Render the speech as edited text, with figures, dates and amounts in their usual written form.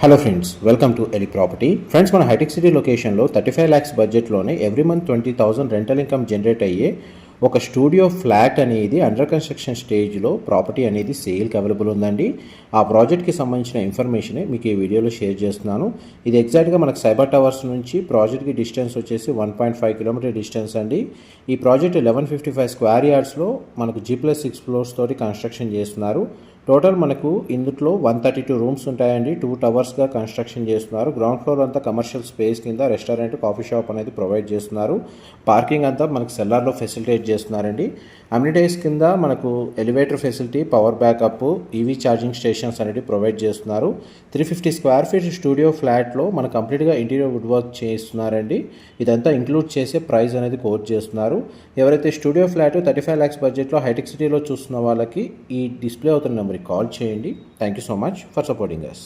Hello friends, welcome to Eli property. Friends, మన హైటెక్ సిటీ లొకేషన్లో 35 lakhs బడ్జెట్లోనే every month 20,000 rental income generate అయ్యే ఒక స్టూడియో ఫ్లాట్ అనేది అండర్ కన్స్ట్రక్షన్ స్టేజ్లో ప్రాపర్టీ అనేది సేల్కి అవైలబుల్ ఉందండి. ఆ ప్రాజెక్ట్కి సంబంధించిన ఇన్ఫర్మేషనే మీకు ఈ వీడియోలో షేర్ చేస్తున్నాను. ఇది ఎగ్జాక్ట్గా మనకు సైబర్ టవర్స్ నుంచి ప్రాజెక్ట్కి డిస్టెన్స్ వచ్చేసి 1.5 కిలోమీటర్ డిస్టెన్స్ అండి. ఈ ప్రాజెక్ట్ 1155 స్క్వేర్ యార్డ్స్లో మనకు G+6 ఫ్లోర్స్ తోటి కన్స్ట్రక్షన్ చేస్తున్నారు. టోటల్ మనకు ఇందులో 132 రూమ్స్ ఉంటాయండి. 2 టవర్స్గా కన్స్ట్రక్షన్ చేస్తున్నారు. గ్రౌండ్ ఫ్లోర్ అంతా కమర్షియల్ స్పేస్ కింద రెస్టారెంట్, కాఫీ షాప్ అనేది ప్రొవైడ్ చేస్తున్నారు. పార్కింగ్ అంతా మనకు సెల్లార్లో ఫెసిలిటేట్ చేస్తున్నారండి. అమ్యూనిటీస్ కింద మనకు elevator facility, power backup, EV charging stations అనేది ప్రొవైడ్ చేస్తున్నారు. 350 స్క్వేర్ ఫీట్ స్టూడియో ఫ్లాట్లో మన కంప్లీట్గా ఇంటీరియర్ వుడ్ వర్క్ చేస్తున్నారండి. ఇదంతా ఇంక్లూడ్ చేసే ప్రైస్ అనేది కోట్ చేస్తున్నారు. ఎవరైతే స్టూడియో ఫ్లాట్ 35 lakhs బడ్జెట్లో హైటెక్ సిటీలో చూస్తున్న వాళ్ళకి ఈ డిస్ప్లే అవుతున్న నెంబర్కి కాల్ చేయండి. Thank you so much for supporting us.